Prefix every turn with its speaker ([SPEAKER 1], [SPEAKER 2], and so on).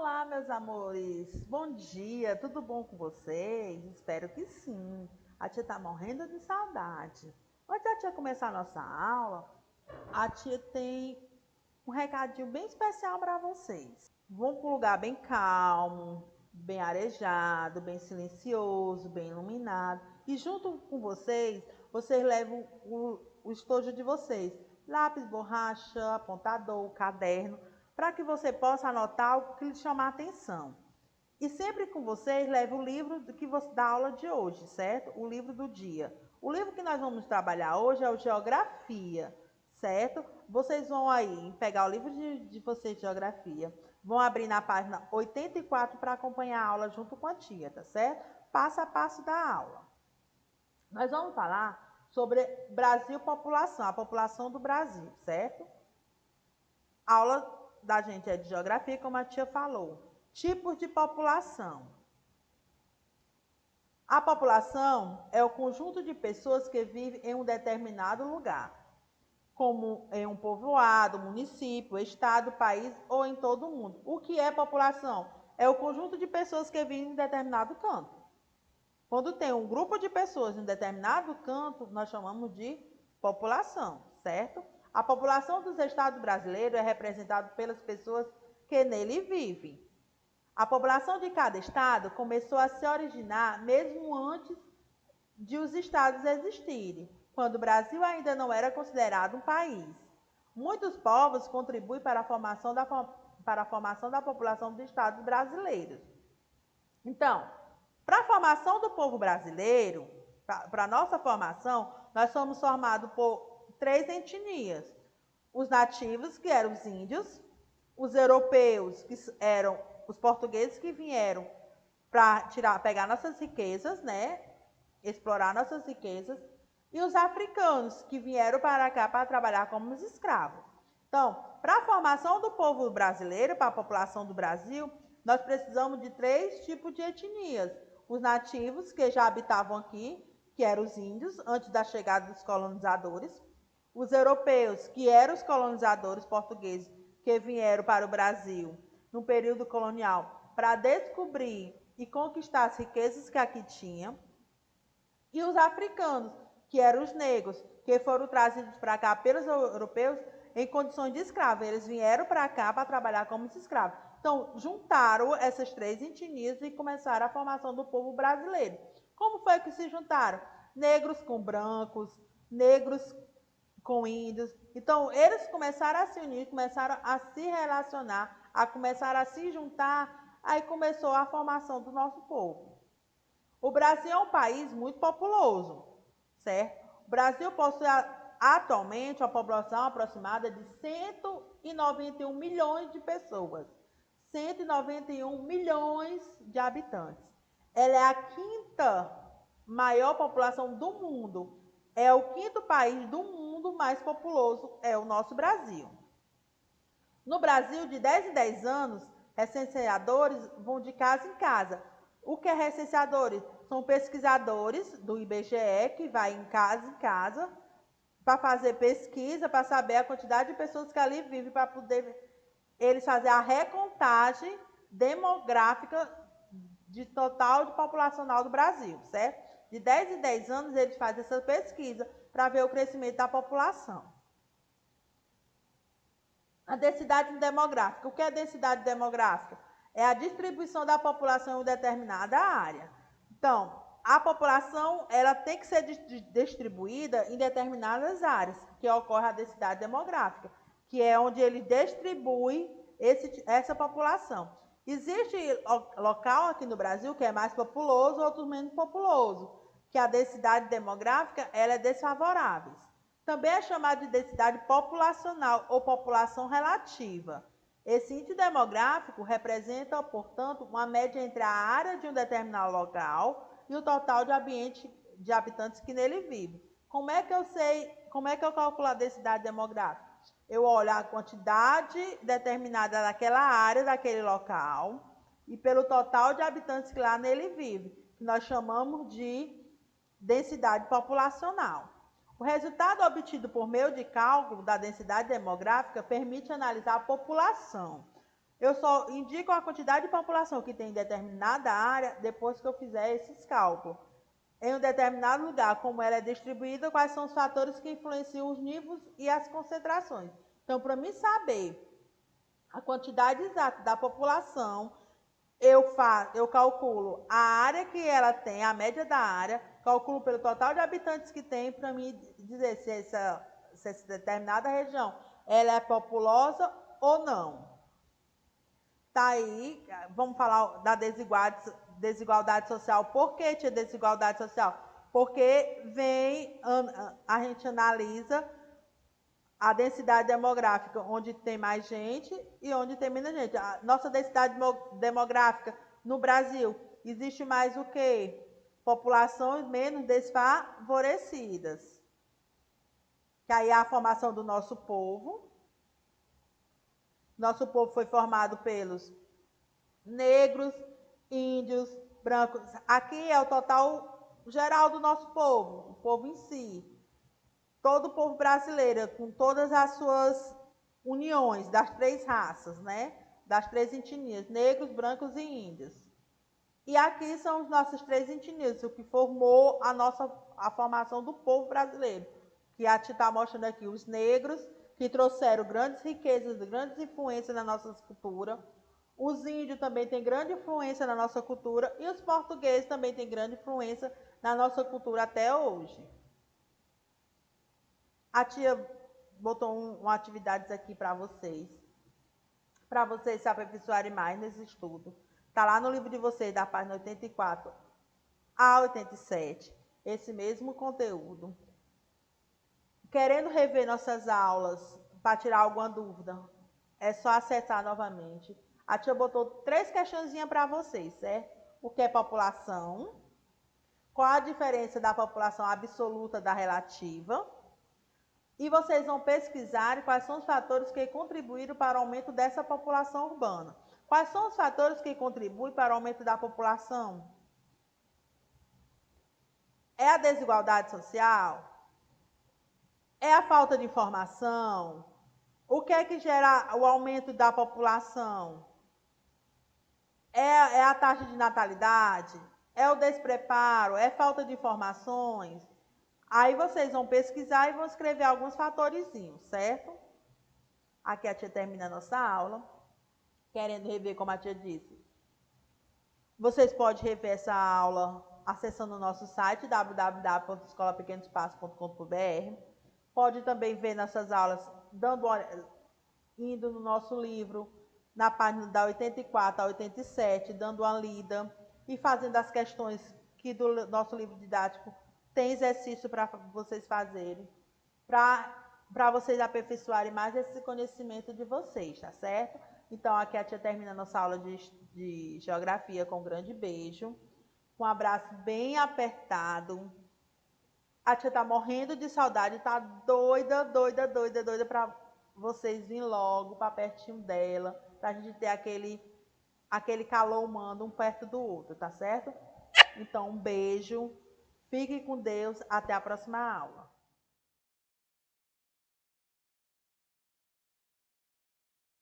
[SPEAKER 1] Olá, meus amores. Bom dia, tudo bom com vocês? Espero que sim. A tia tá morrendo de saudade. Antes da tia começar a nossa aula, a tia tem um recadinho bem especial para vocês. Vão para um lugar bem calmo, bem arejado, bem silencioso, bem iluminado. E junto com vocês, vocês levam o estojo de vocês. Lápis, borracha, apontador, caderno, para que você possa anotar o que lhe chamar a atenção. E sempre com vocês leve o livro da aula de hoje, certo? O livro do dia. O livro que nós vamos trabalhar hoje é o Geografia, certo? Vocês vão aí pegar o livro de vocês de Geografia, vão abrir na página 84 para acompanhar a aula junto com a tia, tá certo? Passo a passo da aula. Nós vamos falar sobre Brasil e população, a população do Brasil, certo? A aula da gente é de Geografia, como a tia falou. Tipos de população. A população é o conjunto de pessoas que vivem em um determinado lugar, como em um povoado, município, estado, país ou em todo o mundo. O que é população? É o conjunto de pessoas que vivem em determinado canto. Quando tem um grupo de pessoas em determinado canto, nós chamamos de população, certo? A população dos estados brasileiros é representada pelas pessoas que nele vivem. A população de cada estado começou a se originar mesmo antes de os estados existirem, quando o Brasil ainda não era considerado um país. Muitos povos contribuem para a formação da população dos estados brasileiros. Então, para a formação do povo brasileiro, para a nossa formação, nós somos formados por 3 etnias. Os nativos, que eram os índios, os europeus, que eram os portugueses que vieram para pegar nossas riquezas, né? Explorar nossas riquezas, e os africanos, que vieram para cá para trabalhar como os escravos. Então, para a formação do povo brasileiro, para a população do Brasil, nós precisamos de 3 tipos de etnias. Os nativos, que já habitavam aqui, que eram os índios, antes da chegada dos colonizadores. Os europeus, que eram os colonizadores portugueses, que vieram para o Brasil no período colonial para descobrir e conquistar as riquezas que aqui tinha. E os africanos, que eram os negros, que foram trazidos para cá pelos europeus em condições de escravos. Eles vieram para cá para trabalhar como escravos. Então, juntaram essas 3 etnias e começaram a formação do povo brasileiro. Como foi que se juntaram? Negros com brancos, negros com índios. Então, eles começaram a se unir, começaram a se relacionar, começaram a se juntar, aí começou a formação do nosso povo. O Brasil é um país muito populoso, certo? O Brasil possui atualmente uma população aproximada de 191 milhões de pessoas. 191 milhões de habitantes. Ela é a 5ª maior população do mundo. É o 5º país do mundo mais populoso, é o nosso Brasil. No Brasil, de 10 em 10 anos, recenseadores vão de casa em casa. O que é recenseadores? São pesquisadores do IBGE que vai em casa para fazer pesquisa, para saber a quantidade de pessoas que ali vivem, para poder eles fazer a recontagem demográfica de total de populacional do Brasil, certo? De 10 em 10 anos eles fazem essa pesquisa para ver o crescimento da população. A densidade demográfica. O que é densidade demográfica? É a distribuição da população em uma determinada área. Então, a população ela tem que ser distribuída em determinadas áreas, que ocorre a densidade demográfica, que é onde ele distribui essa população. Existe local aqui no Brasil que é mais populoso, outros menos populoso, que a densidade demográfica ela é desfavorável. Também é chamado de densidade populacional ou população relativa. Esse índice demográfico representa, portanto, uma média entre a área de um determinado local e o total de habitantes que nele vivem. Como é que eu calculo a densidade demográfica? Eu olho a quantidade determinada daquela área, daquele local, e pelo total de habitantes que lá nele vivem, que nós chamamos de densidade populacional. O resultado obtido por meio de cálculo da densidade demográfica permite analisar a população. Eu só indico a quantidade de população que tem em determinada área depois que eu fizer esses cálculos. Em um determinado lugar, como ela é distribuída, quais são os fatores que influenciam os níveis e as concentrações. Então, para mim saber a quantidade exata da população, eu calculo a área que ela tem, a média da área, calculo pelo total de habitantes que tem, para mim dizer se essa determinada região ela é populosa ou não. Tá aí, vamos falar da desigualdade social. Por que tinha desigualdade social? Porque a gente analisa a densidade demográfica, onde tem mais gente e onde tem menos gente. A nossa densidade demográfica no Brasil, existe mais o quê? Populações menos desfavorecidas. Que aí é a formação do nosso povo. Nosso povo foi formado pelos negros, índios, brancos. Aqui é o total geral do nosso povo, o povo em si. Todo o povo brasileiro, com todas as suas uniões das três raças, né? Das três etnias, negros, brancos e índios. E aqui são os nossos três etnias, o que formou a formação do povo brasileiro. Que a gente está mostrando aqui os negros, que trouxeram grandes riquezas, grandes influências na nossa cultura. Os índios também têm grande influência na nossa cultura. E os portugueses também têm grande influência na nossa cultura até hoje. A tia botou uma atividades aqui para vocês se aperfeiçoarem mais nesse estudo. Está lá no livro de vocês, da página 84 a 87, esse mesmo conteúdo. Querendo rever nossas aulas para tirar alguma dúvida, é só acessar novamente. A tia botou 3 questõezinhas para vocês, certo? O que é população? Qual a diferença da população absoluta da relativa? E vocês vão pesquisar quais são os fatores que contribuíram para o aumento dessa população urbana. Quais são os fatores que contribuem para o aumento da população? É a desigualdade social? É a falta de informação? O que é que gera o aumento da população? É a taxa de natalidade? É o despreparo? É falta de informações? Aí vocês vão pesquisar e vão escrever alguns fatorzinhos, certo? Aqui a tia termina a nossa aula, querendo rever, como a tia disse. Vocês podem rever essa aula acessando o nosso site www.escolapequenospaços.com.br. Pode também ver nossas aulas indo no nosso livro, na página da 84 a 87, dando uma lida e fazendo as questões que do nosso livro didático tem exercício para vocês fazerem, para vocês aperfeiçoarem mais esse conhecimento de vocês, tá certo? Então, aqui a tia termina a nossa aula de geografia com um grande beijo, com um abraço bem apertado. A tia tá morrendo de saudade, tá doida para vocês virem logo para pertinho dela, pra gente ter aquele calor humano um perto do outro, tá certo? Então, um beijo, fiquem com Deus, até a próxima aula.